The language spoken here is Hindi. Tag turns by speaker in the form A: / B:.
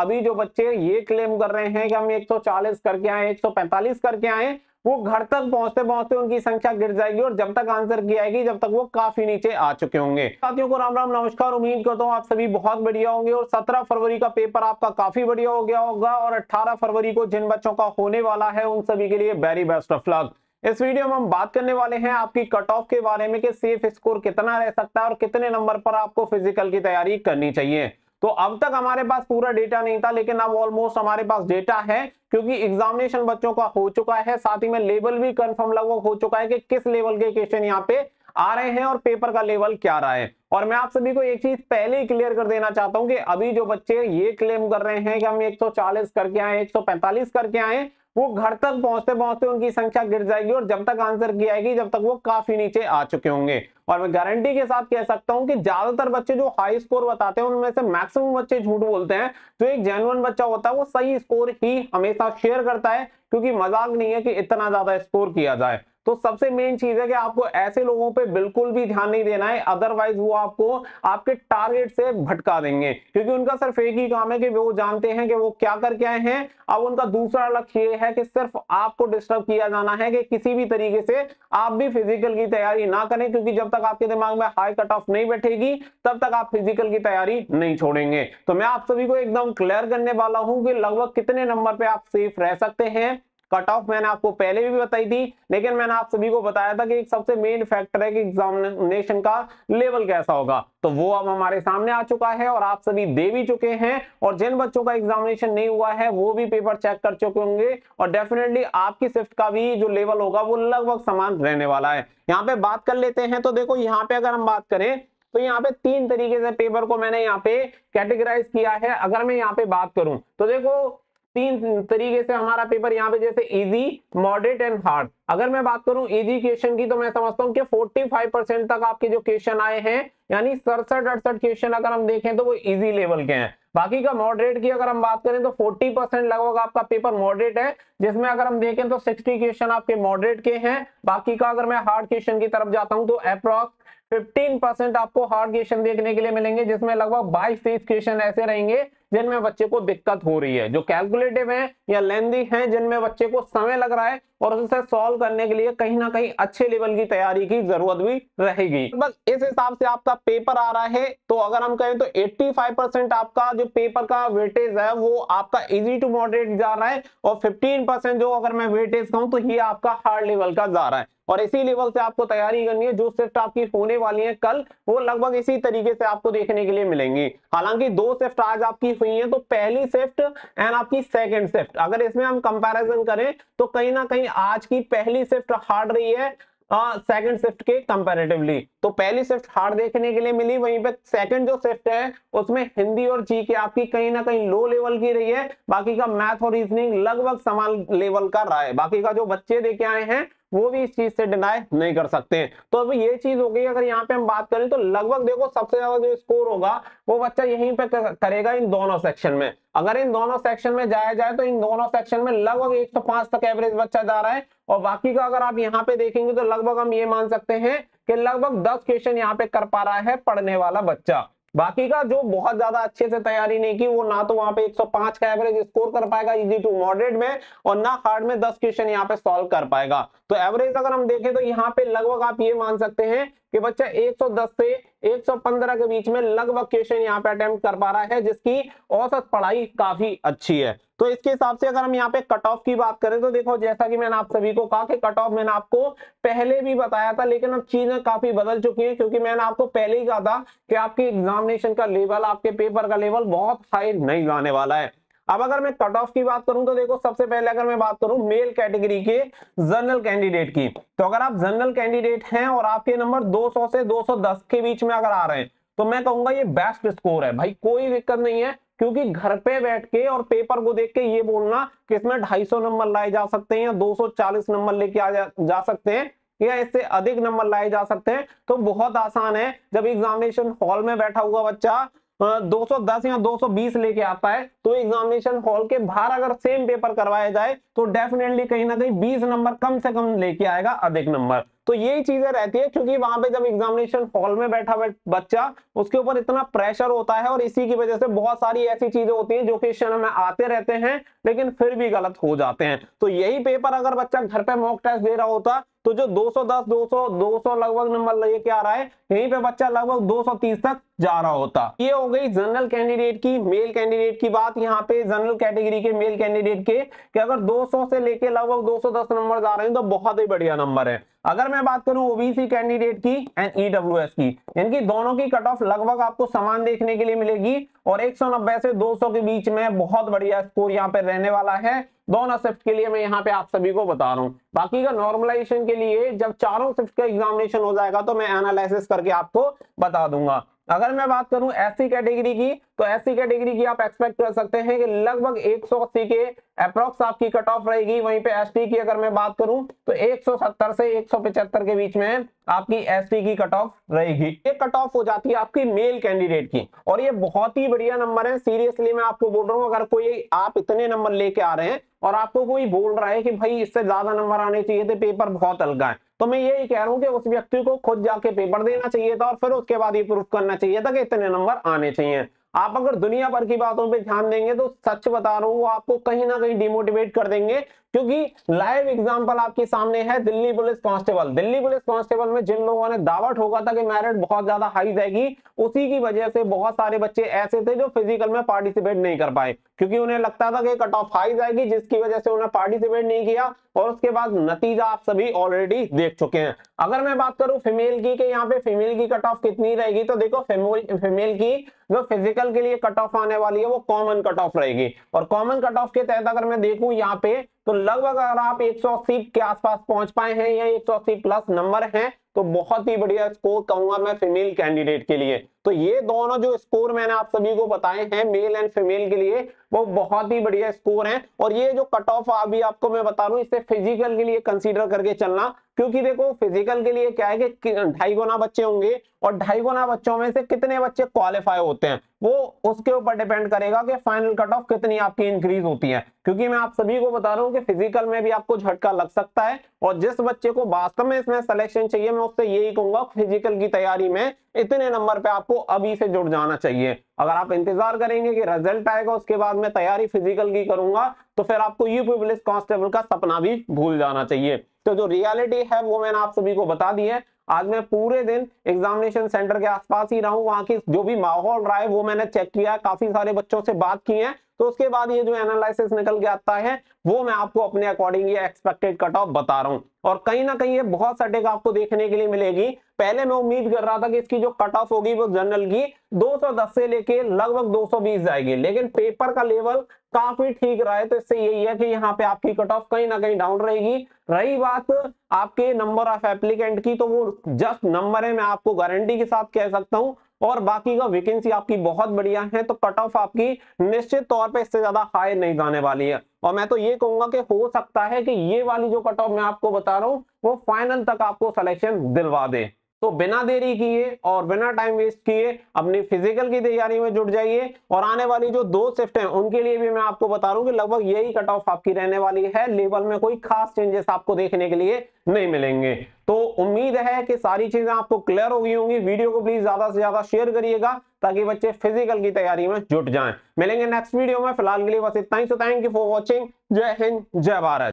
A: अभी जो बच्चे ये क्लेम कर रहे हैं कि हम 140 करके आए, 145 करके आए, वो घर तक पहुंचते पहुंचते उनकी संख्या गिर जाएगी और जब तक आंसर की आएगी जब तक वो काफी नीचे आ चुके होंगे। साथियों को राम राम नमस्कार, उम्मीद करता हूं आप सभी बहुत बढ़िया होंगे और 17 फरवरी का पेपर आपका काफी बढ़िया हो गया होगा और 18 फरवरी को जिन बच्चों का होने वाला है उन सभी के लिए वेरी बेस्ट ऑफ लक। इस वीडियो में हम बात करने वाले हैं आपकी कट ऑफ के बारे में कि सेफ स्कोर कितना रह सकता है और कितने नंबर पर आपको फिजिकल की तैयारी करनी चाहिए। तो अब तक हमारे पास पूरा डेटा नहीं था, लेकिन अब ऑलमोस्ट हमारे पास डेटा है क्योंकि एग्जामिनेशन बच्चों का हो चुका है, साथ ही में लेवल भी कंफर्म लगभग हो चुका है कि किस लेवल के क्वेश्चन यहाँ पे आ रहे हैं और पेपर का लेवल क्या रहा है। और मैं आप सभी को एक चीज पहले ही क्लियर कर देना चाहता हूं कि अभी जो बच्चे ये क्लेम कर रहे हैं कि हम 140 करके आए, 145 करके आए, वो घर तक पहुंचते पहुंचते उनकी संख्या गिर जाएगी और जब तक आंसर की आएगी जब तक वो काफी नीचे आ चुके होंगे। और मैं गारंटी के साथ कह सकता हूं कि ज्यादातर बच्चे जो हाई स्कोर बताते हैं उनमें से मैक्सिमम बच्चे झूठ बोलते हैं। जो एक जेन्युइन बच्चा होता है वो सही स्कोर ही हमेशा शेयर करता है, क्योंकि मजाक नहीं है कि इतना ज्यादा स्कोर किया जाए। तो सबसे मेन चीज है कि आपको ऐसे लोगों पे बिल्कुल भी ध्यान नहीं देना है, अदरवाइज वो आपको आपके टारगेट से भटका देंगे, क्योंकि उनका सिर्फ एक ही काम है कि वो जानते हैं कि वो क्या करके आए हैं। अब उनका दूसरा लक्ष्य ये है कि सिर्फ आपको डिस्टर्ब किया जाना है कि किसी भी तरीके से आप भी फिजिकल की तैयारी ना करें, क्योंकि जब तक आपके दिमाग में हाई कट ऑफ नहीं बैठेगी तब तक आप फिजिकल की तैयारी नहीं छोड़ेंगे। तो मैं आप सभी को एकदम क्लियर करने वाला हूं कि लगभग कितने नंबर पे आप सेफ रह सकते हैं। कट ऑफ मैंने आपको पहले भी बताई थी, लेकिन मैंने आप सभी को बताया था कि एक सबसे मेन फैक्टर है कि एग्जामिनेशन का लेवल कैसा होगा। तो वो अब हमारे सामने आ चुका है और आप सभी दे भी चुके हैं, और जिन बच्चों का एग्जामिनेशन नहीं हुआ है वो भी पेपर चेक कर चुके होंगे और डेफिनेटली आपकी शिफ्ट का भी जो लेवल होगा वो लगभग समान रहने वाला है। यहाँ पे बात कर लेते हैं। तो देखो यहाँ पे अगर हम बात करें तो यहाँ पे 3 तरीके से पेपर को मैंने यहाँ पे कैटेगराइज किया है। अगर मैं यहाँ पे बात करूं तो देखो 3 तरीके से हमारा पेपर यहाँ पे, जैसे इजी, मॉडरेट एंड हार्ड। अगर मैं बात करूं इजी क्वेश्चन की तो मैं समझता हूं कि 45% तक आपके जो क्वेश्चन आए हैं, यानी 67-68 क्वेश्चन अगर हम देखें तो वो इजी लेवल के हैं। बाकी का मॉडरेट की अगर हम बात करें तो 40% लगभग आपका पेपर मॉडरेट है, जिसमें अगर हम देखें तो 60 क्वेश्चन आपके मॉडरेट के हैं। बाकी का अगर मैं हार्ड क्वेश्चन की तरफ जाता हूं तो अप्रॉक्स 15% आपको हार्ड क्वेश्चन देखने के लिए मिलेंगे, जिसमें लगभग 22-23 क्वेश्चन ऐसे रहेंगे जिनमें बच्चे को दिक्कत हो रही है, जो कैलकुलेटिव है या लेंथी है, जिनमें बच्चे को समय लग रहा है और उसे सॉल्व करने के लिए कहीं ना कहीं अच्छे लेवल की तैयारी की जरूरत भी रहेगी। बस इस हिसाब से आपका पेपर आ रहा है। तो अगर हम कहें तो 85% आपका जो पेपर का वेटेज है वो आपका इजी टू मॉडरेट जा रहा है, और 15% जो अगर मैं वेटेज कहूं तो ये आपका हार्ड लेवल का जा रहा है। और इसी लेवल से आपको तैयारी करनी है। जो शिफ्ट आपकी होने वाली है कल, वो लगभग इसी तरीके से आपको देखने के लिए मिलेंगी। हालांकि 2 शिफ्ट आज आपकी हुई है, तो पहली शिफ्ट एंड आपकी सेकंड शिफ्ट, अगर इसमें हम कंपैरिजन करें तो कहीं ना कहीं आज की पहली शिफ्ट हार्ड रही है सेकंड शिफ्ट के कंपैरेटिवली। तो पहली शिफ्ट हार्ड देखने के लिए मिली, वहीं पे सेकंड जो शिफ्ट है उसमें हिंदी और जीके आपकी कहीं ना कहीं लो लेवल की रही है। बाकी का मैथ और रीजनिंग लगभग समान लेवल का रहा है। बाकी का जो बच्चे देके आए हैं वो भी इस चीज से डिनाई नहीं कर सकते। तो अभी ये चीज हो गई। अगर यहाँ पे हम बात करें तो लगभग देखो सबसे ज्यादा जो स्कोर होगा वो बच्चा यहीं पे करेगा इन दोनों सेक्शन में। अगर इन दोनों सेक्शन में जाया जाए तो इन दोनों सेक्शन में लगभग 105 तक एवरेज बच्चा जा रहा है। और बाकी का अगर आप यहाँ पे देखेंगे तो लगभग हम ये मान सकते हैं कि लगभग 10 क्वेश्चन यहाँ पे कर पा रहा है पढ़ने वाला बच्चा। बाकी का जो बहुत ज्यादा अच्छे से तैयारी नहीं की वो ना तो वहां पे 105 का एवरेज स्कोर कर पाएगा इजी टू मॉडरेट में, और ना हार्ड में 10 क्वेश्चन यहाँ पे सॉल्व कर पाएगा। तो एवरेज अगर हम देखें तो यहाँ पे लगभग आप ये मान सकते हैं कि बच्चा 110 से 115 के बीच में लगभग क्वेश्चन यहाँ पे अटेम्प्ट कर पा रहा है, जिसकी औसत पढ़ाई काफी अच्छी है। तो इसके हिसाब से अगर हम यहाँ पे कट ऑफ की बात करें तो देखो, जैसा कि मैंने आप सभी को कहा कि कट ऑफ मैंने आपको पहले भी बताया था, लेकिन अब चीजें काफी बदल चुकी हैं, क्योंकि मैंने आपको पहले ही कहा था कि आपकी एग्जामिनेशन का लेवल, आपके पेपर का लेवल बहुत हाई नहीं जाने वाला है। अब अगर मैं कट ऑफ की बात करूं तो देखो, सबसे पहले अगर मैं बात करूं मेल कैटेगरी के जनरल कैंडिडेट की, तो अगर आप जनरल कैंडिडेट हैं और आपके नंबर 200 से 210 के बीच में अगर आ रहे हैं तो मैं कहूंगा ये बेस्ट स्कोर है भाई, कोई दिक्कत नहीं है। क्योंकि घर पे बैठ के और पेपर को देख के ये बोलना कि इसमें 250 नंबर लाए जा सकते हैं या 240 नंबर लेके जा सकते हैं या इससे अधिक नंबर लाए जा सकते हैं, तो बहुत आसान है। जब एग्जामिनेशन हॉल में बैठा हुआ बच्चा 210 या 220 लेके आता है, तो एग्जामिनेशन हॉल के बाहर अगर सेम पेपर करवाया जाए तो डेफिनेटली कहीं ना कहीं 20 नंबर कम से कम लेके आएगा, अधिक नंबर। तो यही चीजें रहती है, क्योंकि वहां पे जब एग्जामिनेशन हॉल में बैठा बच्चा, उसके ऊपर इतना प्रेशर होता है और इसी की वजह से बहुत सारी ऐसी चीजें होती हैं जो क्वेश्चन में आते रहते हैं लेकिन फिर भी गलत हो जाते हैं। तो यही पेपर अगर बच्चा घर पे मॉक टेस्ट दे रहा होता तो जो 210 200 लगभग नंबर लेके आ रहा है, यहीं पे बच्चा लगभग 230 तक जा रहा होता। ये हो गई जनरल कैंडिडेट की, मेल कैंडिडेट की बात। यहाँ पे जनरल कैटेगरी के मेल कैंडिडेट के कि अगर 200 से लेके लगभग 210 नंबर जा रहे हैं तो बहुत ही बढ़िया नंबर है। अगर मैं बात करूं ओबीसी कैंडिडेट की एंड ईडब्ल्यूएस की, इनकी दोनों की कट ऑफ लगभग आपको समान देखने के लिए मिलेगी और 190 से 200 के बीच में बहुत बढ़िया स्कोर यहाँ पे रहने वाला है। दोनों शिफ्ट के लिए मैं यहाँ पे आप सभी को बता रहा हूँ। बाकी का नॉर्मलाइजेशन के लिए जब चारों शिफ्ट का एग्जामिनेशन हो जाएगा तो मैं एनालिसिस करके आपको बता दूंगा। अगर मैं बात करूं एससी कैटेगरी की, तो एससी कैटेगरी की आप एक्सपेक्ट कर सकते हैं कि लगभग 180 के अप्रॉक्स आपकी कट ऑफ रहेगी। वहीं पे एसटी की अगर मैं बात करूं तो 170 से 175 के बीच में आपकी एसटी की कट ऑफ रहेगी। ये कट ऑफ हो जाती है आपकी मेल कैंडिडेट की और ये बहुत ही बढ़िया नंबर है। सीरियसली मैं आपको बोल रहा हूं, अगर कोई आप इतने नंबर लेके आ रहे हैं और आपको कोई बोल रहा है कि भाई इससे ज्यादा नंबर आने चाहिए थे, पेपर बहुत हल्का है, तो मैं यही कह रहा हूं कि उस व्यक्ति को खुद जाके पेपर देना चाहिए था और फिर उसके बाद ये प्रूफ करना चाहिए था कि इतने नंबर आने चाहिए। आप अगर दुनिया भर की बातों पे ध्यान देंगे तो सच बता रहा हूं वो आपको कहीं ना कहीं डिमोटिवेट कर देंगे, क्योंकि लाइव एग्जांपल आपके सामने है Delhi police constable. Delhi police constable में जिन लोगों ने दावा ठोका था कि मेरिट बहुत ज्यादा हाई जाएगी, उसी की वजह से बहुत सारे बच्चे ऐसे थे जो फिजिकल में पार्टिसिपेट नहीं कर पाए, क्योंकि उन्हें लगता था कि कट ऑफ हाई जाएगी, जिसकी वजह से उन्हें पार्टिसिपेट नहीं किया और उसके बाद नतीजा आप सभी ऑलरेडी देख चुके हैं। अगर मैं बात करूं फीमेल की कि यहाँ पे फीमेल की कट ऑफ कितनी रहेगी, तो देखो फीमेल की जो फिजिकल के लिए कट ऑफ आने वाली है वो कॉमन कट ऑफ रहेगी और कॉमन कट ऑफ के तहत अगर मैं देखूं यहाँ पे तो लगभग अगर आप 180 के आसपास पहुंच पाए हैं या 180 प्लस नंबर हैं तो बहुत ही बढ़िया स्कोर कहूंगा मैं फीमेल कैंडिडेट के लिए। तो ये दोनों जो स्कोर मैंने आप सभी को बताए हैं मेल एंड फीमेल के लिए वो बहुत ही बढ़िया स्कोर हैं। और ये जो कट ऑफ अभी आपको मैं बता रहा हूं इससे फिजिकल के लिए कंसीडर करके चलना, क्योंकि देखो फिजिकल के लिए क्या है कि 2.5 गुना बच्चे होंगे और 2.5 गुना बच्चों में से कितने बच्चे क्वालिफाई होते हैं वो उसके ऊपर डिपेंड करेगा कि फाइनल कट ऑफ कितनी आपकी इंक्रीज होती है। क्योंकि मैं आप सभी को बता रहा हूं कि फिजिकल में भी आपको झटका लग सकता है और जिस बच्चे को वास्तव में इसमें सिलेक्शन चाहिए मैं उससे यही कहूंगा फिजिकल की तैयारी में इतने नंबर पे आपको अभी से जुड़ जाना चाहिए। अगर आप इंतजार करेंगे कि रिजल्ट आएगा उसके बाद मैं तैयारी फिजिकल की करूंगा तो फिर आपको यूपी पुलिस कांस्टेबल का सपना भी भूल जाना चाहिए। तो जो रियलिटी है वो मैंने आप सभी को बता दी है। आज मैं पूरे दिन एग्जामिनेशन सेंटर के आसपास ही रहा हूं, वहां की जो भी माहौल रहा है वो मैंने चेक किया, काफी सारे बच्चों से बात की है, तो उसके बाद ये जो एनालिसिस निकल के आता है वो मैं आपको अपने अकॉर्डिंग ये एक्सपेक्टेड कट ऑफ बता रहा हूं और कहीं ना कहीं ये बहुत सटीक आपको देखने के लिए मिलेगी। पहले मैं उम्मीद कर रहा था कि इसकी जो कट ऑफ होगी वो जनरल की 210 से लेके लगभग 220 जाएगी, लेकिन पेपर का लेवल काफी ठीक रहा है, तो इससे यही है कि यहाँ पे आपकी कट ऑफ कहीं ना कहीं डाउन रहेगी। रही बात आपके नंबर ऑफ एप्लीकेंट की, तो वो जस्ट नंबर है, मैं आपको गारंटी के साथ कह सकता हूं, और बाकी का वैकेंसी आपकी बहुत बढ़िया है, तो कट ऑफ आपकी निश्चित तौर पे इससे ज्यादा हाई नहीं जाने वाली है। और मैं तो ये कहूंगा कि हो सकता है कि ये वाली जो कट ऑफ मैं आपको बता रहा हूं वो फाइनल तक आपको सिलेक्शन दिलवा दे। तो बिना देरी किए और बिना टाइम वेस्ट किए अपनी फिजिकल की तैयारी में जुट जाइए और आने वाली जो 2 शिफ्ट हैं उनके लिए भी मैं आपको बता रहा हूं कि लगभग यही कट ऑफ आपकी रहने वाली है, लेवल में कोई खास चेंजेस आपको देखने के लिए नहीं मिलेंगे। तो उम्मीद है कि सारी चीजें आपको क्लियर हो गई होंगी। वीडियो को प्लीज ज्यादा से ज्यादा शेयर करिएगा ताकि बच्चे फिजिकल की तैयारी में जुट जाएं। मिलेंगे नेक्स्ट वीडियो में, फिलहाल के लिए बस इतना ही। So thank you for watching. जय हिंद, जय भारत।